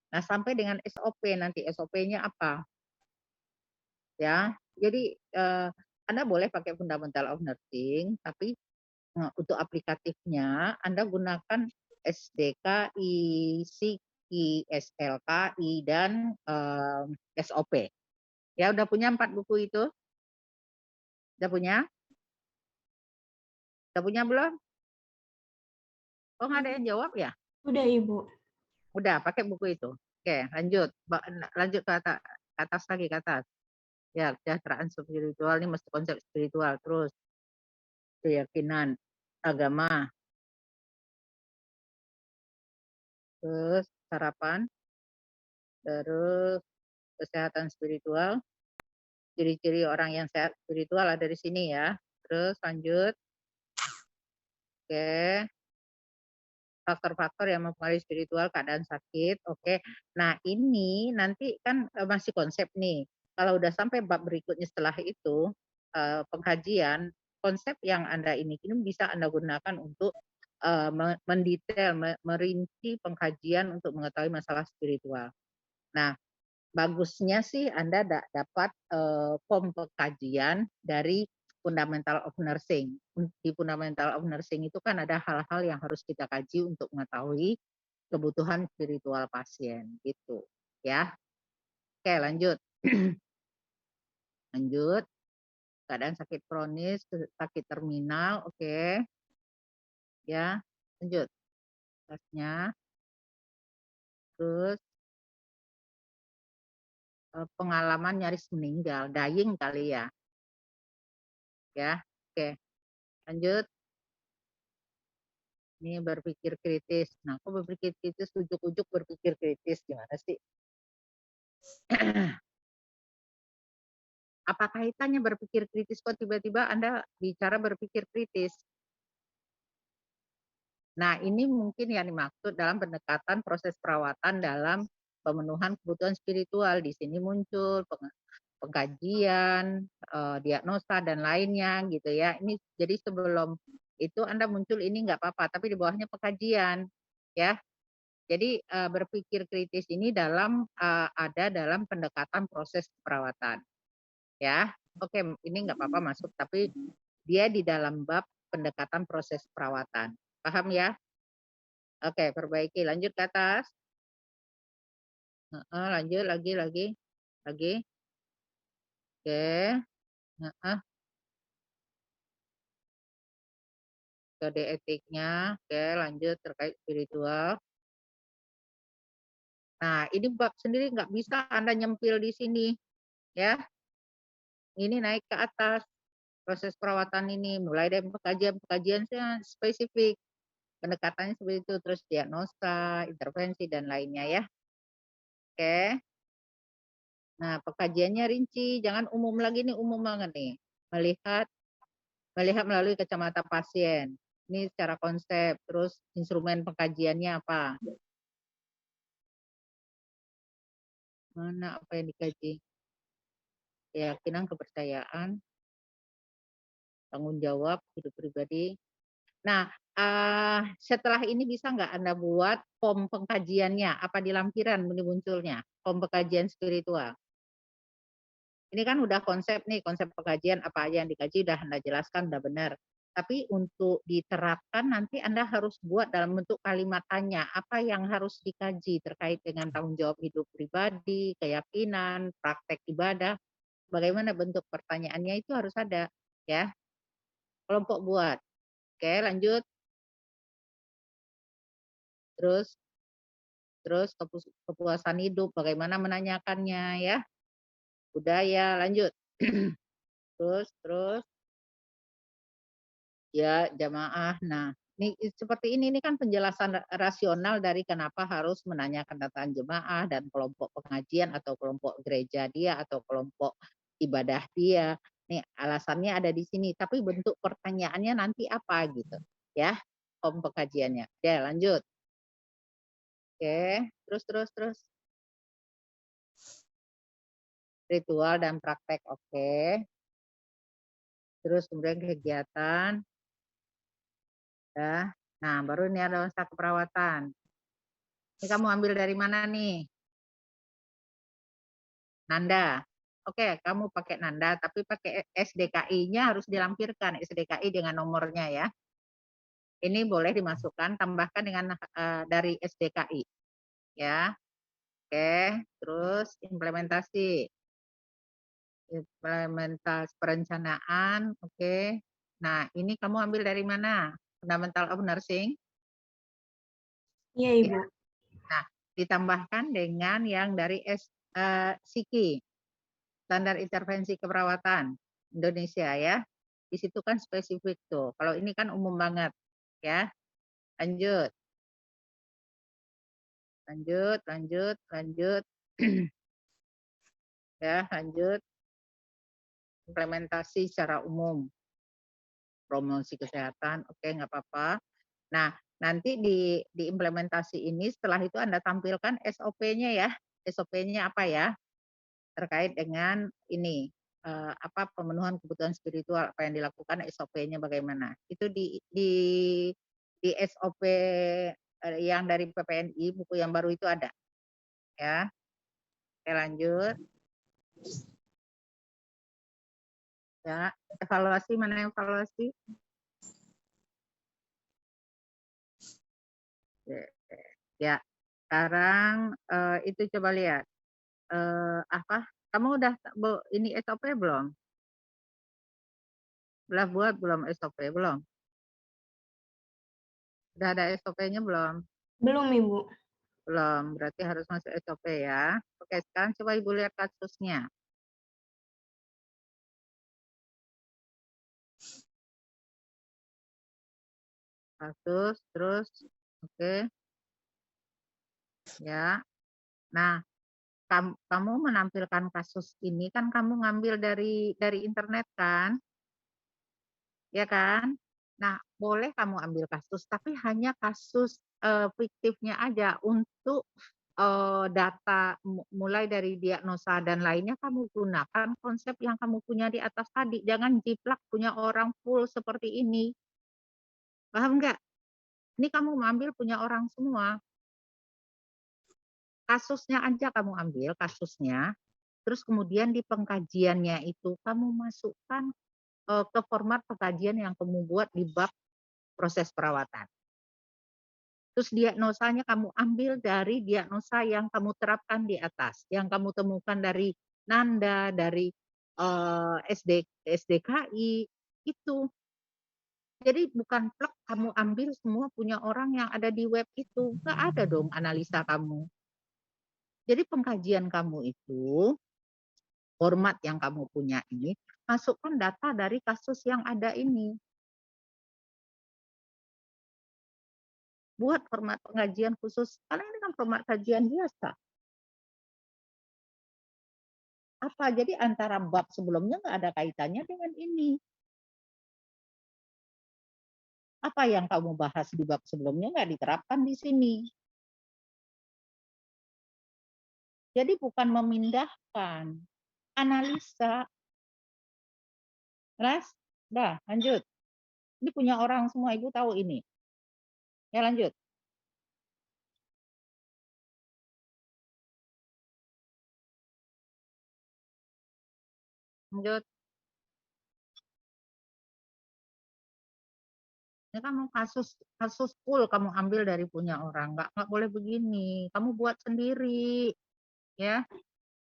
Nah, sampai dengan SOP nanti, SOP-nya apa, ya. Jadi, Anda boleh pakai Fundamental of Nursing, tapi, untuk aplikatifnya Anda gunakan SDKI, SIKI, SLKI, dan, SOP. Ya, udah punya 4 buku itu? Udah punya? Udah punya belum? Oh, nggak ada yang jawab ya? Udah Ibu. Udah, pakai buku itu. Oke, lanjut. Lanjut ke atas lagi, ke atas. Ya, kesejahteraan spiritual ini mesti konsep spiritual, terus keyakinan, agama, terus harapan, terus kesehatan spiritual, ciri-ciri orang yang sehat spiritual ada di sini ya. Terus lanjut, oke, faktor-faktor yang mempengaruhi spiritual, keadaan sakit, oke. Nah, ini nanti kan, masih konsep nih. Kalau udah sampai bab berikutnya setelah itu, pengkajian, konsep yang Anda ini bisa Anda gunakan untuk, mendetail, merinci pengkajian untuk mengetahui masalah spiritual. Nah, bagusnya sih Anda dapat, form pengkajian dari Fundamental of Nursing. Di Fundamental of Nursing itu kan ada hal-hal yang harus kita kaji untuk mengetahui kebutuhan spiritual pasien, gitu, ya. Oke, lanjut. Lanjut, keadaan sakit kronis, sakit terminal, oke, ya. Lanjut, tasnya, terus, pengalaman nyaris meninggal, dying kali ya. Oke, lanjut. Ini berpikir kritis. Nah, kok berpikir kritis, ujuk-ujuk berpikir kritis, gimana sih? Apa kaitannya berpikir kritis, kok tiba-tiba Anda bicara berpikir kritis? Nah, ini mungkin yang dimaksud dalam pendekatan proses perawatan dalam pemenuhan kebutuhan spiritual. Di sini muncul pengkajian, diagnosa, dan lainnya gitu ya. Ini jadi sebelum itu Anda muncul ini nggak apa-apa, tapi di bawahnya pengkajian, ya. Jadi, berpikir kritis ini ada dalam pendekatan proses perawatan, ya. Oke, ini nggak apa-apa masuk, tapi dia di dalam bab pendekatan proses perawatan. Paham ya? Oke, perbaiki, lanjut ke atas. Heeh, lanjut lagi. Oke, heeh, kode etiknya. Oke, lanjut terkait spiritual. Nah, ini bab sendiri nggak bisa Anda nyempil di sini, ya. Ini naik ke atas. Proses perawatan ini mulai dari pengkajian spesifik, pendekatannya seperti itu, terus diagnosa, intervensi, dan lainnya ya. Oke. Nah, pengkajiannya rinci, jangan umum lagi nih, umum banget nih. Melihat melihat melalui kacamata pasien. Ini secara konsep, terus instrumen pengkajiannya apa? Mana apa yang dikaji? Keyakinan, kepercayaan, tanggung jawab, hidup pribadi. Nah, setelah ini bisa nggak Anda buat form pengkajiannya? Apa di lampiran ini munculnya, form pengkajian spiritual? Ini kan udah konsep nih, konsep pengkajian apa aja yang dikaji udah Anda jelaskan, udah benar. Tapi untuk diterapkan nanti Anda harus buat dalam bentuk kalimat tanya, apa yang harus dikaji terkait dengan tanggung jawab hidup pribadi, keyakinan, praktek ibadah, bagaimana bentuk pertanyaannya itu harus ada, ya. Kelompok buat. Oke, lanjut. Terus terus kepuasan hidup, bagaimana menanyakannya ya, budaya, lanjut. Terus ya jamaah. Nah, ini seperti ini kan penjelasan rasional dari kenapa harus menanyakan datang jemaah dan kelompok pengajian atau kelompok gereja dia atau kelompok ibadah dia. Nih alasannya ada di sini, tapi bentuk pertanyaannya nanti apa gitu ya, pengkajiannya. Oke, lanjut. Oke, terus. Ritual dan praktek, oke. Terus kemudian kegiatan, ya. Nah, baru ini ada masa keperawatan. Ini kamu ambil dari mana nih? Nanda. Oke, kamu pakai Nanda, tapi pakai SDKI-nya harus dilampirkan, SDKI dengan nomornya ya. Ini boleh dimasukkan, tambahkan dengan dari SDKI. Ya, oke. Terus implementasi. Implementasi perencanaan, oke. Nah, ini kamu ambil dari mana? Fundamental of Nursing? Iya, Ya. Ibu. Nah, ditambahkan dengan yang dari SIKI, Standar Intervensi Keperawatan Indonesia ya. Di situ kan spesifik tuh. Kalau ini kan umum banget ya. Lanjut. Lanjut, lanjut, lanjut. Ya, lanjut. Implementasi secara umum. Promosi kesehatan, oke nggak apa-apa. Nah, nanti di implementasi ini setelah itu Anda tampilkan SOP-nya ya. SOP-nya apa ya? Terkait dengan ini apa pemenuhan kebutuhan spiritual, apa yang dilakukan, SOP-nya bagaimana. Itu di SOP yang dari PPNI, buku yang baru itu ada. Ya. Oke, lanjut. Ya, evaluasi, mana evaluasi? Ya, sekarang itu coba lihat. Apa? Kamu udah ini SOP belum? Udah buat belum SOP? Belum? Udah ada SOP-nya belum? Belum, Ibu. Belum, berarti harus masuk SOP ya. Oke, sekarang coba Ibu lihat kasusnya. Kasus, terus, oke, ya. Nah, kamu menampilkan kasus ini kan kamu ngambil dari internet kan? Ya kan? Nah, boleh kamu ambil kasus, tapi hanya kasus fiktifnya aja untuk data mulai dari diagnosa dan lainnya kamu gunakan konsep yang kamu punya di atas tadi. Jangan jiplak punya orang full seperti ini. Paham nggak? Ini kamu mengambil punya orang semua. Kasusnya aja kamu ambil, kasusnya. Terus kemudian di pengkajiannya itu kamu masukkan ke format pengkajian yang kamu buat di bab proses perawatan. Terus diagnosanya kamu ambil dari diagnosa yang kamu terapkan di atas, yang kamu temukan dari Nanda, dari SDKI, itu. Jadi bukan plek kamu ambil semua punya orang yang ada di web itu. Nggak ada dong analisa kamu. Jadi pengkajian kamu itu, format yang kamu punya ini, masukkan data dari kasus yang ada ini. Buat format pengajian khusus, karena ini kan format kajian biasa. Apa? Jadi antara bab sebelumnya nggak ada kaitannya dengan ini. Apa yang kamu bahas di bab sebelumnya nggak diterapkan di sini. Jadi bukan memindahkan, analisa. Ras, dah lanjut. Ini punya orang semua, Ibu tahu ini. Ya lanjut. Lanjut. Ini kamu kasus full kamu ambil dari punya orang, nggak boleh begini. Kamu buat sendiri, ya.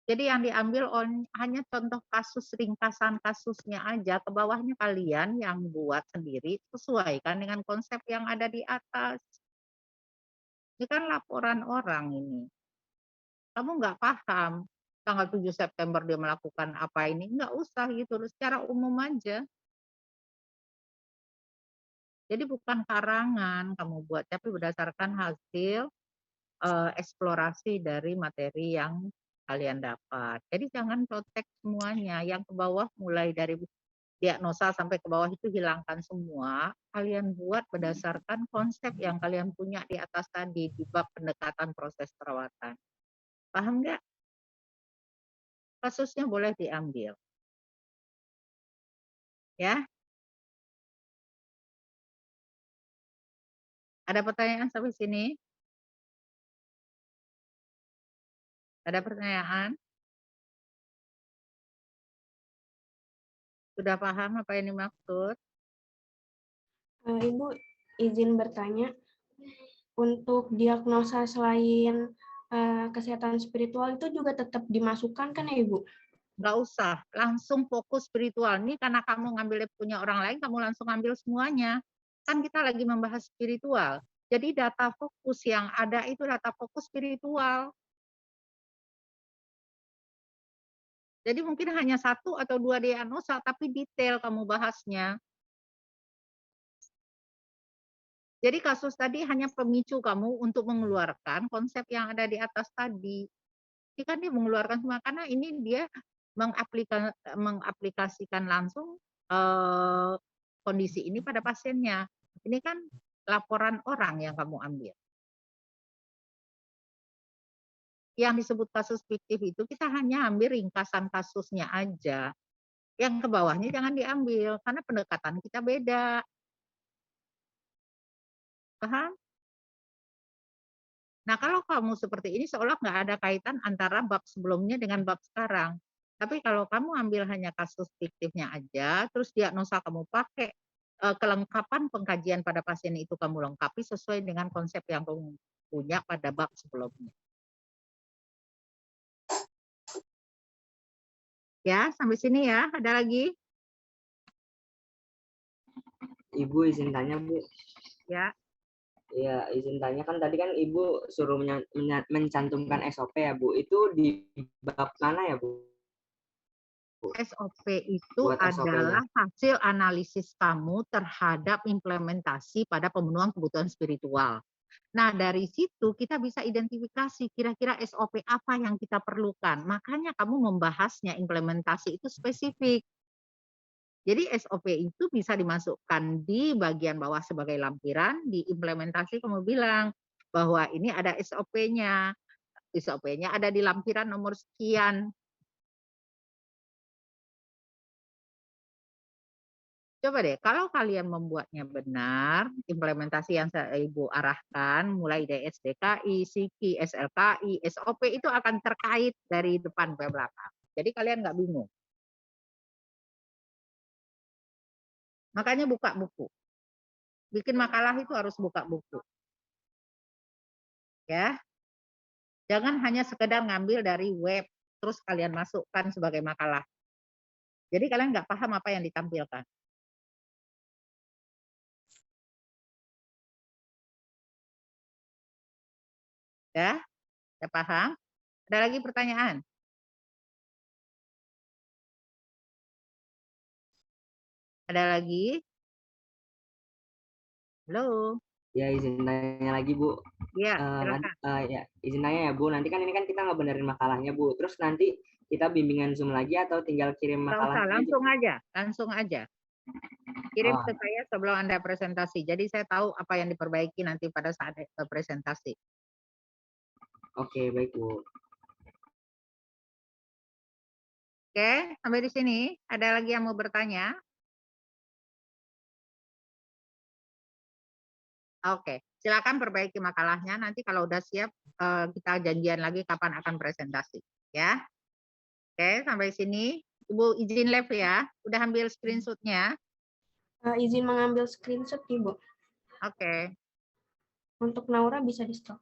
Jadi yang diambil hanya contoh kasus ringkasan kasusnya aja, ke bawahnya kalian yang buat sendiri, sesuaikan dengan konsep yang ada di atas. Ini kan laporan orang ini. Kamu nggak paham tanggal 7 September dia melakukan apa ini, nggak usah gitu, secara umum aja. Jadi bukan karangan kamu buat, tapi berdasarkan hasil eksplorasi dari materi yang kalian dapat. Jadi jangan contek semuanya, yang ke bawah mulai dari diagnosa sampai ke bawah itu hilangkan semua, kalian buat berdasarkan konsep yang kalian punya di atas tadi, di bab pendekatan proses perawatan. Paham nggak? Kasusnya boleh diambil. Ya, ada pertanyaan sampai sini? Ada pertanyaan? Sudah paham apa yang dimaksud? Ibu izin bertanya, untuk diagnosa selain kesehatan spiritual itu juga tetap dimasukkan kan ya Ibu? Nggak usah, langsung fokus spiritual. Ini karena kamu ngambil punya orang lain, kamu langsung ambil semuanya. Kan kita lagi membahas spiritual. Jadi data fokus yang ada itu data fokus spiritual. Jadi mungkin hanya 1 atau 2 diagnosa, tapi detail kamu bahasnya. Jadi kasus tadi hanya pemicu kamu untuk mengeluarkan konsep yang ada di atas tadi. Ini kan dia mengeluarkan semua, karena ini dia mengaplikasikan langsung kondisi ini pada pasiennya. Ini kan laporan orang yang kamu ambil. Yang disebut kasus fiktif itu kita hanya ambil ringkasan kasusnya aja. Yang ke bawahnya jangan diambil, karena pendekatan kita beda. Paham? Nah, kalau kamu seperti ini seolah nggak ada kaitan antara bab sebelumnya dengan bab sekarang. Tapi kalau kamu ambil hanya kasus fiktifnya aja, terus diagnosa kamu pakai kelengkapan pengkajian pada pasien itu kamu lengkapi sesuai dengan konsep yang kamu punya pada bab sebelumnya. Ya, sampai sini ya. Ada lagi? Ibu izin tanya, Bu. Ya. Ya, izin tanya kan tadi kan Ibu suruh mencantumkan SOP ya, Bu. Itu di bab mana ya, Bu? SOP itu Buat SOP-nya. adalah hasil analisis kamu terhadap implementasi pada pemenuhan kebutuhan spiritual. Nah, dari situ kita bisa identifikasi kira-kira SOP apa yang kita perlukan. Makanya kamu membahasnya implementasi itu spesifik. Jadi SOP itu bisa dimasukkan di bagian bawah sebagai lampiran, di implementasi kamu bilang bahwa ini ada SOP-nya. SOP-nya ada di lampiran nomor sekian. Coba deh, kalau kalian membuatnya benar, implementasi yang Ibu arahkan, mulai dari SDKI, SIKI, SLKI, SOP itu akan terkait dari depan ke belakang. Jadi kalian nggak bingung. Makanya buka buku. Bikin makalah itu harus buka buku. Ya. Jangan hanya sekedar ngambil dari web, terus kalian masukkan sebagai makalah. Jadi kalian nggak paham apa yang ditampilkan. Ya, ya paham? Ada lagi pertanyaan? Ada lagi? Halo? Ya, izin tanya lagi, Bu. Iya, Nanti, silakan. ya, izin tanya ya, Bu. Nanti kan ini kan kita ngebenerin makalahnya, Bu. Terus nanti kita bimbingan Zoom lagi atau tinggal kirim Nggak usah, makalahnya aja? langsung aja. Kirim Oh, ke saya sebelum Anda presentasi. Jadi saya tahu apa yang diperbaiki nanti pada saat presentasi. oke, baik, Bu. Oke, sampai di sini. Ada lagi yang mau bertanya? Oke, silakan perbaiki makalahnya. Nanti kalau udah siap, kita janjian lagi kapan akan presentasi. Ya. Oke, sampai sini. Ibu izin live ya. Udah ambil screenshot-nya. Izin mengambil screenshot Ibu. Oke. Untuk Naura bisa di stop.